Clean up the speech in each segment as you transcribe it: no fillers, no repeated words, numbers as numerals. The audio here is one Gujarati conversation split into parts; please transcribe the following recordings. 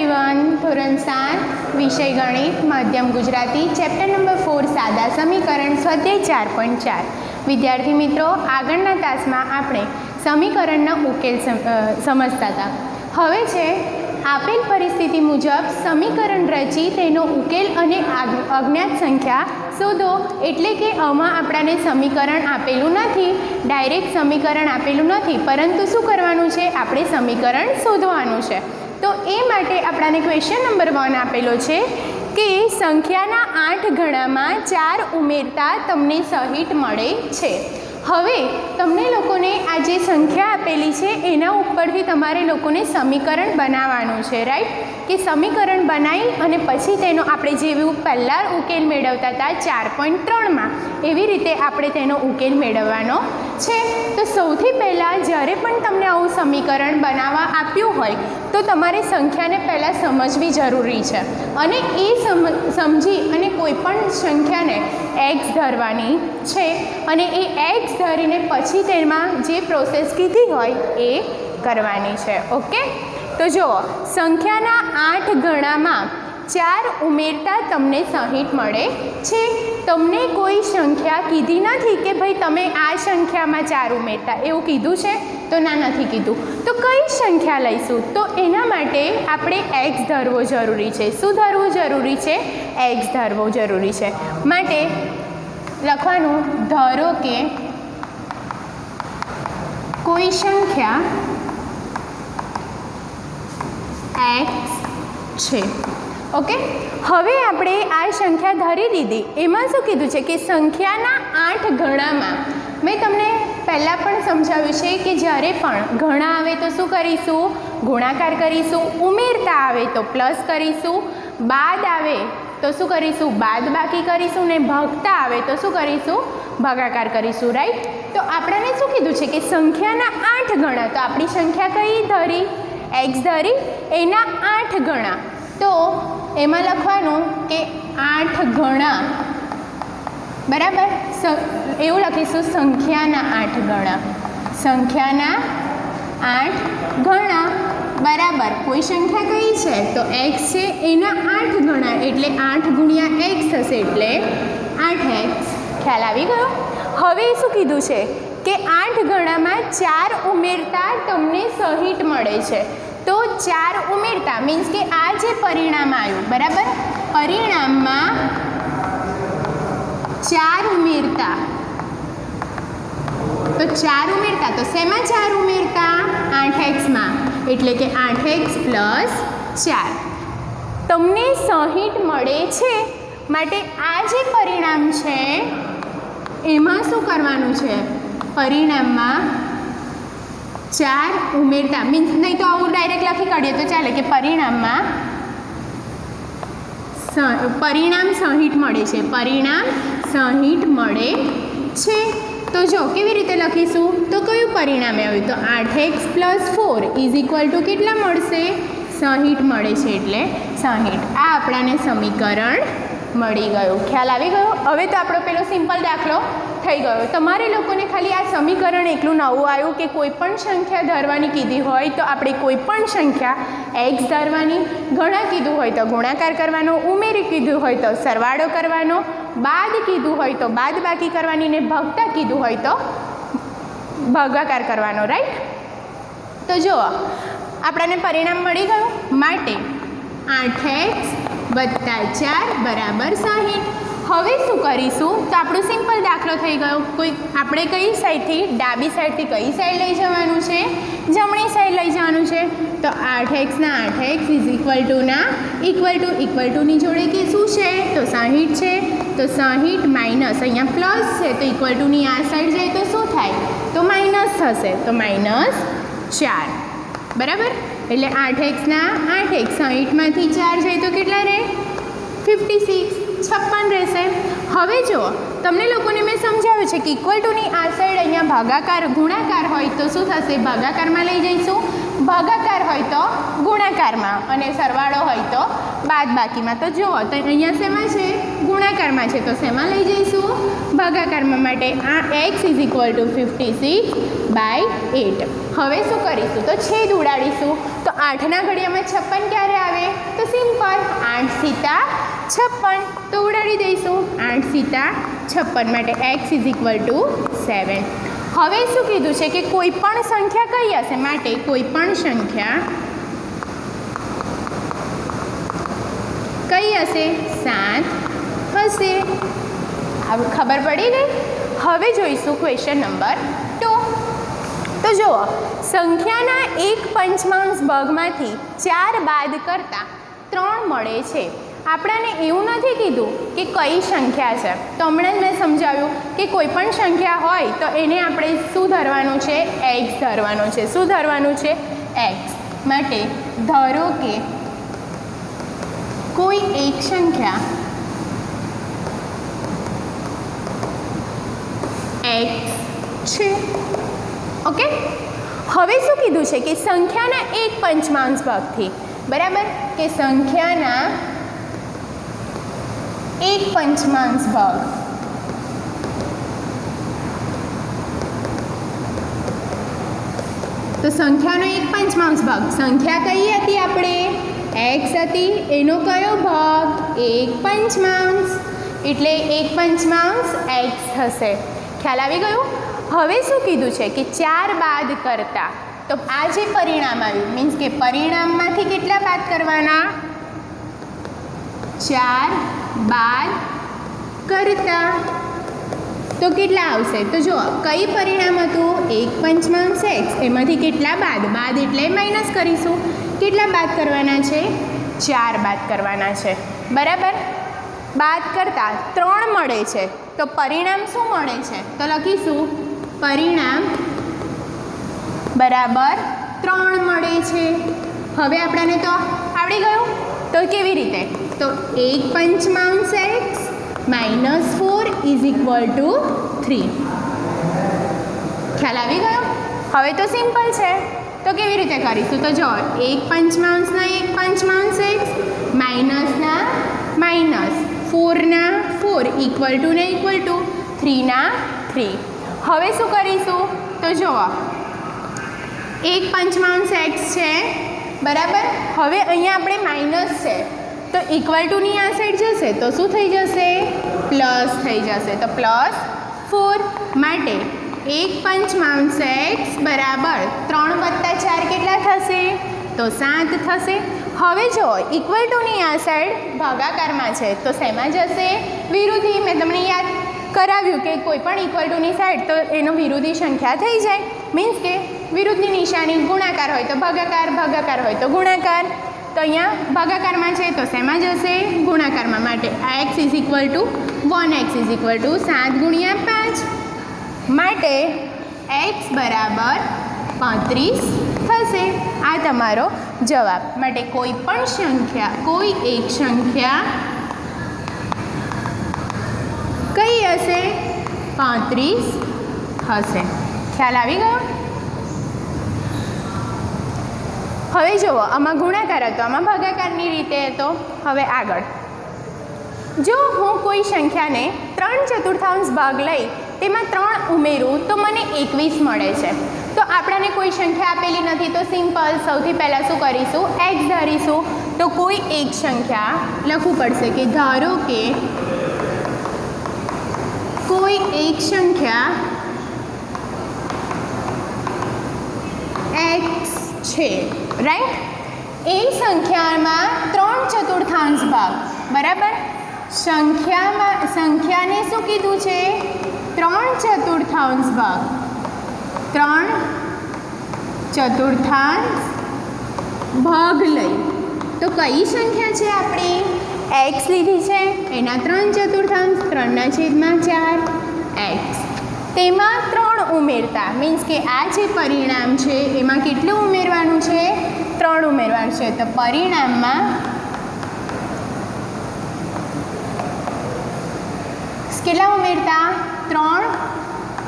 एवरीवन। धोरण 7 विषय गणित मध्यम गुजराती चैप्टर नंबर 4 सादा समीकरण स्वाध्याय 4.4। विद्यार्थी मित्रों, आगळना तासमां आपणे समीकरणना उकेल समजता था। हवे छे आपेल परिस्थिति मुजब समीकरण रची तेनो उकेल अने अज्ञात संख्या शोधो। एटले के आमां आपणाने समीकरण आपेलुं नथी, डायरेक्ट समीकरण आपेलुं नथी, परंतु शुं करवानुं छे, आपणे समीकरण शोधवानुं छे। तो ए माटे आपणाने क्वेश्चन नंबर 1 आपेलो छे कि संख्याना 8 गणामां 4 उमेरता तमने सहित मळे छे। हवे तमने लोकोने आ जे संख्या आपेली छे एना उपरथी तमारे लोकोने समीकरण बनाववानुं छे, राइट। कि समीकरण बनाई अने पछी तेनो आपणे जेवुं पहेला उकेल मेळवता हता 4.3 मां एवी रीते आपणे तेनो उकेल मेळववानो छे। तो सौथी पहेला ज्यारे पण तमने आवुं समीकरण बनाववा आप्युं होय तो तमारे संख्याने पहेला समजवी जरूरी छे अने ए समजी अने कोईपण संख्याने एक्स धरवानी छे अने ए एक्स धरीने पछी तेमां जे प्रोसेस कीधी होय ए करवानी छे। ओके, तो जो संख्याना 8 गणामां 4 उमेरता तमने 60 मळे छे। तमने कोई संख्या कीधी नथी कि भाई तमे आ संख्यामां 4 उमेरता एवुं कीधुं छे, तो ना नथी कीधुं। तो कई संख्या लईशुं, तो एना माटे आपणे एक्स धरवो जरूरी छे। शुं धरवुं जरूरी छे? एक्स धरवो जरूरी छे। माटे लखवानुं, धारो के कोई संख्या एक्स छे। ओके, हवे आपणे आ संख्या धरी दीधी। एमां शुं कीधुं छे कि संख्याना 8 गणामां, मैं तमने पहला पण समजाव्युं छे कि ज्यारे पण गणा आवे तो शुं करीशुं, गुणाकार करीशुं, उमेरता आवे तो प्लस करीशुं, बाद आवे तो शुं करीशुं, बाद बाकी करीशुं, ने भागता आवे तो शुं करीशुं, भागाकार करीशुं, राइट। तो आपणे शुं कीधुं छे कि संख्याना 8 गणा, तो आपणी संख्या कई धरी, एक्स धरी, एना 8 गणा। तो एमां लखवानुं कि 8 गणा बराबर एवुं लखीशुं, संख्याना 8 गणा, संख्याना 8 गणा बराबर कोई संख्या कई छे तो एक्स छे, एना 8 गणा एटले 8 गुणिया एक्स थशे एटले 8x। ख्याल आवी गयो। हवे शुं कीधुं छे कि 8 गणामां 4 उमेरता तमने सहित मळे छे। तो 4 उमेरता मीन्स के आ जे परिणाम आव्युं बराबर, परिणाममां 4 उमेरता, तो 4 उमेरता तो शेमां 4 उमेरता, 8x मां, एटले के 8x + 4 तमने 60 मळे छे। माटे आ जे परिणाम छे एमां शुं करवानुं छे, परिणाममां 4 उमेरता मीन्स नहीं तो आવું डायरेक्ट लखी काढीए तो चाले कि परिणाममां परिणाम 60 मळे छे, परिणाम 60 मळे छे। तो जो केवी रीते लखीशुं, तो कयुं परिणाम आव्युं, तो 8x + 4 = કેટલા મળશે, 60 મળે છે એટલે 60। આ આપણાને સમીકરણ મળી ગયું। ખ્યાલ આવી ગયો। હવે તો આપણો પેલો સિમ્પલ દાખલો થઈ ગયો। તમારે લોકોને ખાલી આ સમીકરણ એટલું નવું આવ્યું કે કોઈ પણ સંખ્યા ધરવાની કીધી હોય તો આપણે કોઈ પણ સંખ્યા એક્સ ધરવાની, ગણા કીધું હોય તો ગુણાકાર કરવાનો, ઉમેરી કીધું હોય તો સરવાળો કરવાનો, બાદ કીધું હોય તો બાદ બાકી કરવાની, ને ભાગતા કીધું હોય તો ભાગાકાર કરવાનો, રાઈટ। તો જુઓ આપણને પરિણામ મળી ગયું। માટે 8x + 4 = 60। હવે શું કરીશું, તો આપણો સિમ્પલ દાખલો થઈ ગયો। કોઈ આપણે કઈ સાઈડથી, ડાબી સાઈડથી કઈ સાઈડ લઈ જવાનું છે, જમણી સાઈડ લઈ જવાનું છે। તો 8x ના 8x = ની જોડે કે શું છે, તો 60 છે। તો 60 માઇનસ અહીંયા પ્લસ છે તો ઇક્વલટુની આ સાઈડ જાય તો શું થાય, તો માઇનસ થશે, તો -4 બરાબર। એટલે 8x ના 8x 60માંથી 4 જાય તો કેટલા રહે, 56 56 રહેશે। હવે જો તમને લોકોને મેં સમજાવ્યું છે કે ઇક્વલટુની આ સાઈડ અહીંયા ભાગાકાર ગુણાકાર હોય તો શું થશે, ભાગાકારમાં લઈ જઈશું, ભાગાકાર હોય તો ગુણાકારમાં, અને સરવાળો હોય તો બાદબાકીમાં। તો જુઓ તો અહીંયા શેમાં છે, ગુણાકારમાં છે, તો શેમાં લઈ જઈશું, ભાગાકારમાં। માટે આ x = 56/8। હવે શું કરીશું, તો છેદ ઉડાડીશું। તો 8ના ઘડિયામાં 56 ક્યારે આવે, સીતા 56, તો ઉડાડી દઈશું 8 સીતા 56 માટે x = 7. હવે શું કીધું છે કે કોઈ પણ સંખ્યા કઈ હશે, માટે કોઈ પણ સંખ્યા કઈ હશે, 7 હશે. હવે ખબર પડી ગઈ. હવે જોઈશું ક્વેશ્ચન નંબર 2. તો જુઓ, સંખ્યાના એક પંચમાંશ ભાગમાંથી 4 બાદ કરતાં 3 મળે છે. આપણને એવું નથી કીધું કે કઈ સંખ્યા છે, તો હમણાં જ મેં સમજાવ્યું કે કોઈ પણ સંખ્યા હોય તો એને આપણે શું ધરવાનું છે, x ધરવાનું છે. શું ધરવાનું છે, x. માટે ધારો કે કોઈ એક સંખ્યા x છે. ઓકે. હવે શું કીધું છે કે સંખ્યાના એક પંચમાંશ ભાગથી, બરાબર, કે સંખ્યાના એક પંચમાંશ ભાગ, તો સંખ્યાનો એક પંચમાંશ ભાગ, સંખ્યા કઈ હતી આપણે, x હતી, એનો કયો ભાગ, એક પંચમાંશ, એટલે એક પંચમાંશ x થશે. ખ્યાલ આવી ગયું. હવે શું કીધું છે કે 4 બાદ કરતા, તો આ જે પરિણામ આવ્યું, મીન્સ કે પરિણામમાંથી કેટલા બાદ કરવાના, 4 બાદ કરતા, તો કેટલા આવશે, તો જુઓ કઈ પરિણામ હતું, એક પંચમાંશ x, એમાંથી કેટલા બાદ, બાદ એટલે માઇનસ કરીશું. કેટલા બાદ કરવાના છે, 4 બાદ કરવાના છે. બરાબર. બાદ કરતાં 3 મળે છે, તો પરિણામ શું મળે છે, તો લખીશું પરિણામ બરાબર 3 મળે છે. હવે આપણને તો આવડી ગયું. તો કેવી રીતે, તો એક પંચમાંશ x -4 = 3. ખ્યાલ આવી ગયો. હવે તો સિમ્પલ છે. તો કેવી રીતે કરીશું, તો જો એક પંચમાંશના એક પંચમાંશ x માઇનસના માઇનસ 4ના 4 = ને = 3ના 3. હવે શું કરીશું, તો જુઓ એક પંચમાંશ x છે, બરાબર. હવે અહીંયા આપણે માઇનસ છે, તો =ની આ સાઈડ જશે તો શું થઈ જશે, પ્લસ થઈ જશે. તો +4 માટે એક પંચમાંશ x બરાબર 3 + 4 કેટલા થશે, તો 7 થશે. હવે જો =ની આ સાઈડ ભાગાકારમાં છે, તો શેમાં જશે, વિરુદ્ધી. મેં તમને યાદ કરાવ્યું કે કોઈ પણ =ની સાઈડ તો એનો વિરુદ્ધી સંખ્યા થઈ જાય. મીન્સ કે વિરુદ્ધની નિશાની ગુણાકાર હોય તો ભાગાકાર, ભાગાકાર હોય તો ગુણાકાર. તો અહીંયા ભાગાકારમાં છે તો શેમાં જશે, ગુણાકારમાં. માટે આ x = 1x = 7 × 5, માટે x બરાબર 35 થશે. આ તમારો જવાબ. માટે કોઈ પણ સંખ્યા, કોઈ એક સંખ્યા કઈ હશે, 35 હશે. ખ્યાલ આવી ગયો. હવે જુઓ, આમાં ગુણાકાર હતો, આમાં ભાગાકારની રીતે હતો. હવે આગળ, જો હું કોઈ સંખ્યાને 3/4 ભાગ લઈ તેમાં 3 ઉમેરું તો મને 21 મળે છે. તો આપણને કોઈ સંખ્યા આપેલી નથી, તો સિમ્પલ સૌથી પહેલાં શું કરીશું, x ધારીશું. તો કોઈ એક સંખ્યા લખવું પડશે કે ધારો કે કોઈ એક સંખ્યા x છે, રાઈટ. એ સંખ્યામાં 3/4 ભાગ, બરાબર. સંખ્યાને શું કીધું છે, 3/4 ભાગ, 3/4 ભાગ લઈ. તો કઈ સંખ્યા છે આપણી, x લીધી છે, એના 3/4, 3/4 x. તેમાં 3 ઉમેરતા, મીન્સ કે આ જે પરિણામ છે એમાં કેટલું ઉમેરવાનું છે, 3 ઉમેરવાનું છે. તો પરિણામમાં કેટલા ઉમેરતા, 3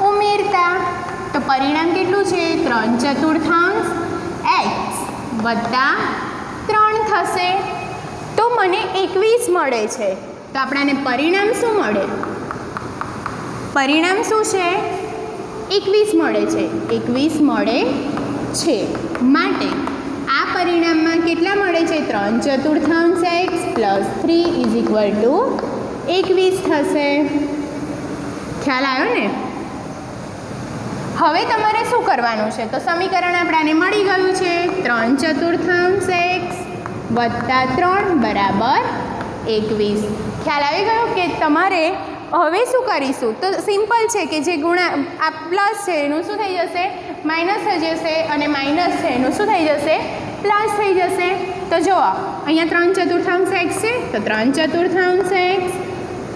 ઉમેરતા. તો પરિણામ કેટલું છે, 3/4 x વત્તા 3 થશે. તો મને 21 મળે છે. તો આપણને પરિણામ શું મળે, પરિણામ શું છે, 21 મળે છે. 21 મળે છે. માટે આ પરિણામમાં કેટલા મળે છે? 3/4 x plus 3 is equal to 21 થશે. ખ્યાલ આવ્યો ને? હવે તમારે શું કરવાનું છે? તો સમીકરણ આપણાને મળી ગયું છે 3/4 x વત્તા 3 બરાબર 21. ખ્યાલ આવી ગયો કે તમારે હવે શું કરીશું? તો સિમ્પલ છે કે જે આ પ્લસ છે એનું શું થઈ જશે? માઇનસ થઈ જશે, અને માઇનસ છે એનું શું થઈ જશે? પ્લસ થઈ જશે. તો જુઓ અહીંયા 3/4 x છે, તો 3/4 x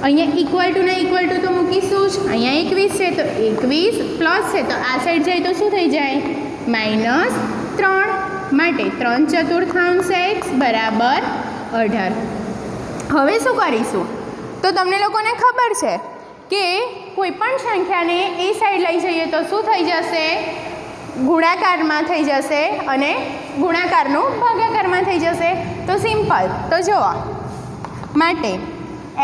અહીંયા ઇક્વલ ટુ તો મૂકીશું જ. અહીંયા 21 છે, તો 21 પ્લસ છે, તો આ સાઈડ જાય તો શું થઈ જાય? -3. માટે 3/4 x બરાબર 18. હવે શું કરીશું? તો તમને લોકોને ખબર છે કે કોઈ પણ સંખ્યાને એ સાઈડ લઈ જઈએ તો શું થઈ જશે? ગુણાકારમાં થઈ જશે, અને ગુણાકારનું ભાગાકારમાં થઈ જશે. તો સિમ્પલ. તો જુઓ માટે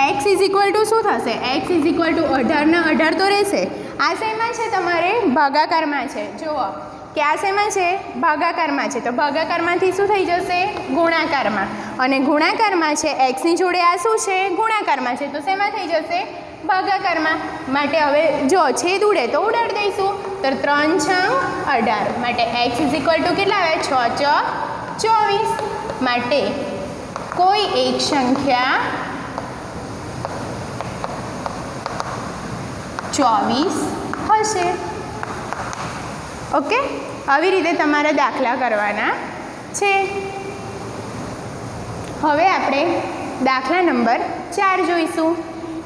x ઇઝ ઇક્વલ ટુ શું થશે? x ઇઝ ઇક્વલ ટુ 18 ના 18 તો રહેશે. આ શેમાં છે? તમારે ભાગાકારમાં છે. જુઓ કે આ શેમાં છે? ભાગાકારમાં છે. તો ભાગાકારમાંથી શું થઈ જશે? ગુણાકારમાં. અને ગુણાકારમાં છે એક્સની જોડે આ શું છે? ગુણાકારમાં છે. તો શેમાં થઈ જશે? ભાગાકારમાં. માટે હવે જો છેદ ઉડે તો ઉડાડી દઈશું. તો 3 × 18 માટે x ઇઝ ઇક્વલ ટુ કેટલા આવે? 6 × 24. માટે કોઈ એક સંખ્યા 24 હશે. ઓકે, આવી રીતે તમારે દાખલા કરવાના છે. હવે આપણે દાખલા નંબર 4 જોઈશું.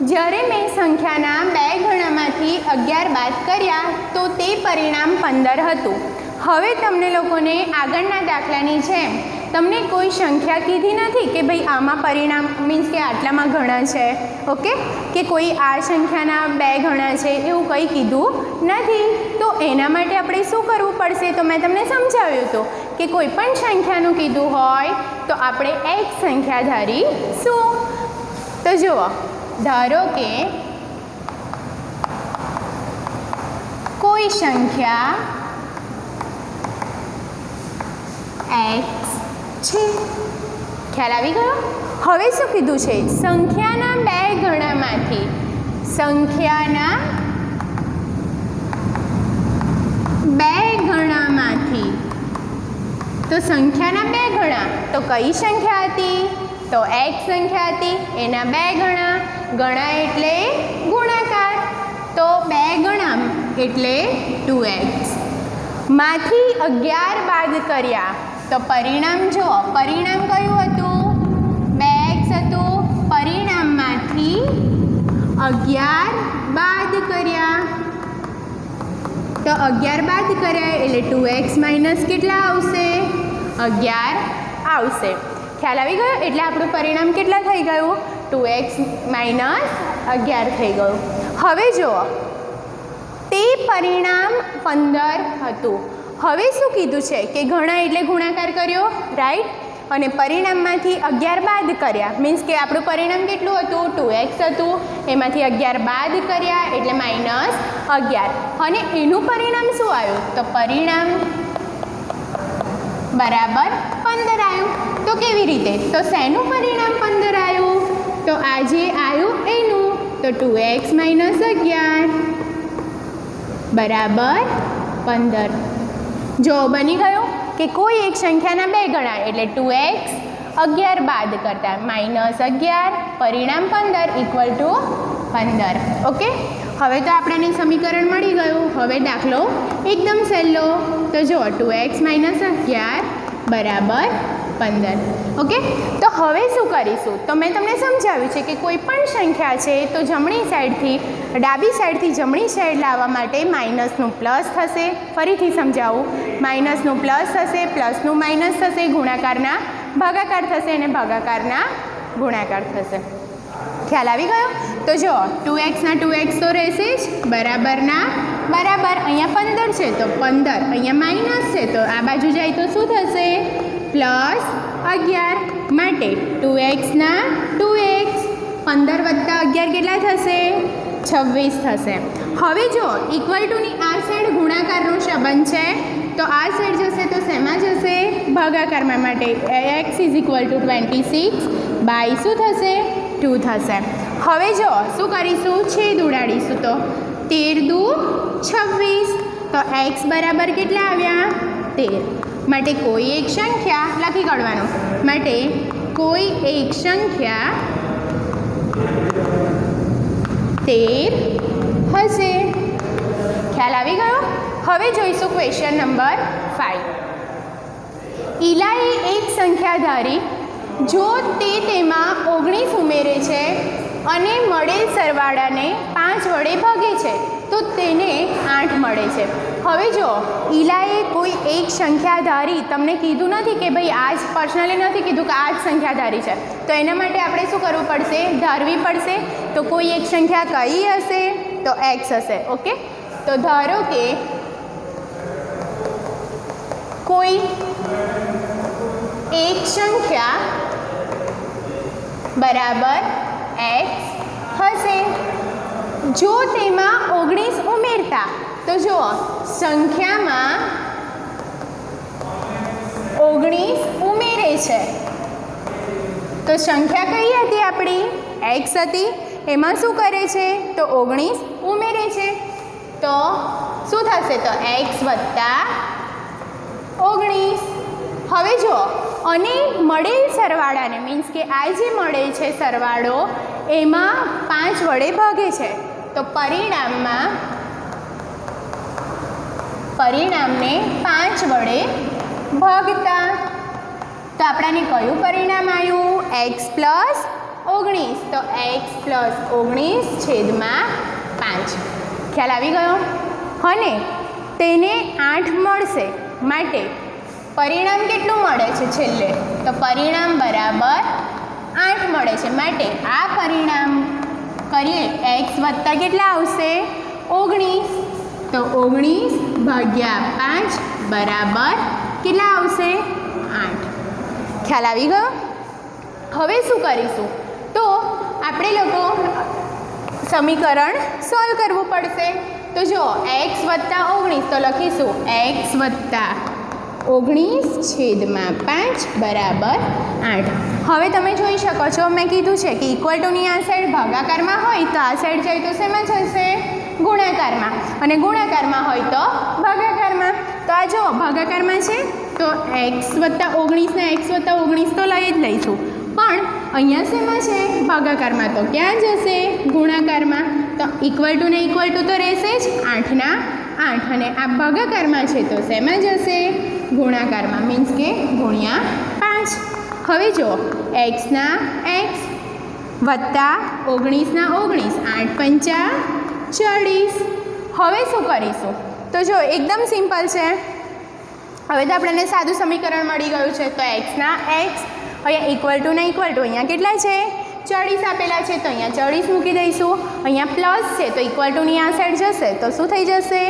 જ્યારે મેં સંખ્યાના 2 ગણામાંથી 11 બાદ કર્યા તો તે પરિણામ 15 હતું. હવે તમને લોકોને આગળના દાખલાની જેમ તમને કોઈ સંખ્યા કીધી નથી કે ભાઈ આમાં પરિણામ મીન્સ કે આટલામાં ગણા છે, ઓકે, કે કોઈ આ સંખ્યાના 2 ગણા છે એવું કંઈ કીધું નથી. તો એના માટે આપણે શું કરવું પડશે? તો મેં તમને સમજાવ્યું હતું કે કોઈ પણ સંખ્યાનું કીધું હોય તો આપણે એક સંખ્યા ધારીશું. તો જુઓ, ધારો કે કોઈ સંખ્યા x છે. ખ્યાલ આવી ગયો? હવે શું કીધું છે? સંખ્યાના 2 ગણામાંથી તો સંખ્યાના 2 ગણા તો કઈ સંખ્યા હતી? તો x સંખ્યા હતી, એના 2 ગણા. ગણા એટલે ગુણાકાર, તો 2 ગણા એટલે 2x. માંથી 11 બાદ કર્યા તો પરિણામ જુઓ, પરિણામ કયું હતું? 2x હતું. પરિણામમાંથી 11 બાદ કર્યા તો 11 બાદ કર્યા એટલે 2x માઇનસ કેટલા આવશે? 11 આવશે. ખ્યાલ આવી ગયો? એટલે આપણું પરિણામ કેટલા થઈ ગયું? 2x માઇનસ 11 થઈ ગયું. હવે જુઓ, તે પરિણામ 15 હતું. હવે શું કીધું છે કે ગણા એટલે ગુણાકાર કર્યો, રાઈટ? અને પરિણામમાંથી 11 બાદ કર્યા મીન્સ કે આપણું પરિણામ કેટલું હતું? 2x હતું. એમાંથી 11 બાદ કર્યા એટલે -11. અને એનું પરિણામ શું આવ્યું? તો પરિણામ બરાબર 15 આવ્યું. તો કેવી રીતે? તો શેનું પરિણામ 15 આવ્યું? તો આ જે આવ્યું એનું, તો 2x - 11 બરાબર 15. જો બની ગયું કે કોઈ એક સંખ્યાના 2 ગણા એટલે 2x 11 બાદ કરતા -11 પરિણામ 15 ઇક્વલ ટુ 15. ઓકે, હવે તો આપણને સમીકરણ મળી ગયું. હવે દાખલો એકદમ સહેલો. તો જો 2x - 11 બરાબર 15. ઓકે, તો હવે શું કરીશું? તો મેં તમને સમજાવ્યું છે કે કોઈ પણ સંખ્યા છે તો જમણી સાઈડથી ડાબી સાઈડથી જમણી સાઈડ લાવવા માટે માઇનસનું પ્લસ થશે. ફરીથી સમજાવું, માઇનસનું પ્લસ થશે, પ્લસનું માઇનસ થશે, ગુણાકારના ભાગાકાર થશે અને ભાગાકારના ગુણાકાર થશે. ખ્યાલ આવી ગયો? તો જો 2x ના 2x તો રહેશે જ, બરાબરના બરાબર. અહીંયા 15 છે તો 15, અહીંયા માઇનસ છે તો આ બાજુ જાય તો શું થશે? +11. માટે 2x ના 2x 15 + 11 કેટલા થશે? 26 થશે. હવે જો ઇક્વલ ટુની આ સાઈડ ગુણાકારનો સંબંધ છે તો આ સાઈડ જશે તો શેમાં જશે? ભાગાકારમાં માટે x = 26 બાય શું થશે? 2 થશે. હવે જો શું કરીશું? છેદ ઉડાડીશું. તો 13 દુ 26. તો x બરાબર કેટલા આવ્યા? 13. માટે કોઈ એક સંખ્યા લખી કાઢવાનું. માટે કોઈ એક સંખ્યા 13 હશે. ખ્યાલ આવી ગયો? હવે જોઈશું ક્વેશ્ચન નંબર 5. ઈલાએ એક સંખ્યા ધારી, જો તે તેમાં 19 ઉમેરે છે અને મળેલ સરવાળાને 5 વડે ભાગે છે તો તેને 8 મળે છે. હવે જો ઈલાએ કોઈ એક સંખ્યા ધારી, તમને કીધું નથી કે ભાઈ આ જ પર્સનલી નથી કીધું કે આ જ સંખ્યા ધારી છે, તો એના માટે આપણે શું કરવું પડશે? ધારવી પડશે. તો કોઈ એક સંખ્યા કઈ હશે? તો x હશે. ઓકે, તો ધારો કે કોઈ એક સંખ્યા બરાબર x હશે. જો તેમાં 19 ઉમેરતા, તો જુઓ સંખ્યામાં 19 ઉમેરે છે તો સંખ્યા કઈ હતી આપણી? x હતી. એમાં શું કરે છે? તો 19 ઉમેરે છે. તો શું થશે? તો x + 19. હવે જો અને મળેલ સરવાળાને મીન્સ કે આ જે મળે છે સરવાળો એમાં 5 વડે ભાગે છે તો પરિણામને 5 વડે ભાગતા તો આપણાને કયું પરિણામ આવ્યું? x + 19. તો x + 19 છેદમાં 5. ખ્યાલ આવી ગયો? અને તેને 8 મળશે માટે પરિણામ કેટલું મળે છે છેલ્લે? તો પરિણામ બરાબર 8 મળે છે. માટે આ પરિણામ કરીએ x વત્તા કેટલા આવશે? 19. તો 19 ભાગ્યા 5 બરાબર કેટલા આવશે? 8. ખ્યાલ આવી ગયો? હવે શું કરીશું? તો આપણે લોકો સમીકરણ સોલ્વ કરવું પડશે. તો જો x વત્તા 19 તો લખીશું x વત્તા 19 છેદમાં 5 બરાબર 8. હવે તમે જોઈ શકો છો મેં કીધું છે કે ઇક્વલ ટુની આ સાઈડ ભાગાકારમાં હોય તો આ સાઈડ જાય તો શેમાં જશે? ગુણાકારમાં. અને ગુણાકારમાં હોય તો ભાગાકારમાં. તો આ જો ભાગાકારમાં છે તો x વત્તા 19 ને x વત્તા 19 તો લઈ જ લઈશું. પણ અહીંયા શેમાં છે? ભાગાકારમાં. તો ક્યાં જશે? ગુણાકારમાં. તો ઇક્વલ ટુ ને ઇક્વલ ટુ તો રહેશે જ 8 ના 8. અને આ ભાગાકારમાં છે તો શેમાં જશે? ગુણાકારમાં. મીન્સ કે ગુણ્યા 5. હવે જો x ના x વત્તા 19 ના 19 8 પંચા 40. હવે શું કરીશું? તો જો એકદમ સિમ્પલ છે. હવે તો આપણને સાદું સમીકરણ મળી ગયું છે. તો x ના x અહીંયા ઇક્વલ ટુ ને ઇક્વલ ટુ અહીંયા કેટલા છે? 40 આપેલા છે તો અહીંયા 40 મૂકી દઈશું. અહીંયા પ્લસ છે તો ઇક્વલ ટુની આ સાઈડ જશે તો શું થઈ જશે?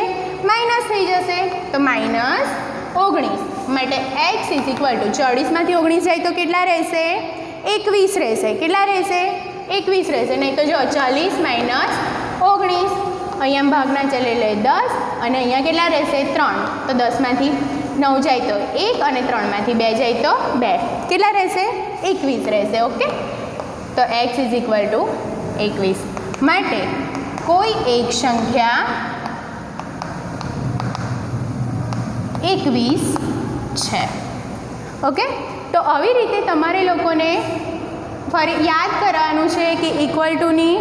માઇનસ થઈ જશે. તો -19 માટે x = 40 માંથી 19 જાય તો કેટલા રહેશે? 21 રહેશે. કેટલા રહેશે? 21 રહેશે. નહીં તો જો 40 - 19 અહીંયા ભાગના ચલે લે 10 અને અહીંયા કેટલા રહેશે? 3. તો 10 માંથી 9 જાય તો 1 અને 3 માંથી 2 જાય તો 2. કેટલા રહેશે? 21 રહેશે. ઓકે, તો x = 21. માટે કોઈ એક સંખ્યા 21 છે. ઓકે, તો આવી રીતે તમારે લોકોને ફરી યાદ કરવાનું છે કે ઇક્વલ ટુની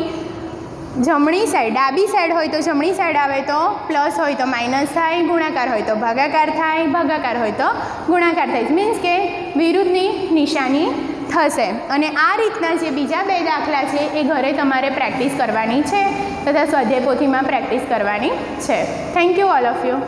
જમણી સાઈડ, ડાબી સાઈડ હોય તો જમણી સાઈડ આવે તો પ્લસ હોય તો માઇનસ થાય, ગુણાકાર હોય તો ભાગાકાર થાય, ભાગાકાર હોય તો ગુણાકાર થાય. મીન્સ કે વિરુદ્ધની નિશાની થશે. અને આ રીતના જે બીજા 2 દાખલા છે એ ઘરે તમારે પ્રેક્ટિસ કરવાની છે તથા સ્વાધ્યાય પોથીમાં પ્રેક્ટિસ કરવાની છે. Thank you all of you.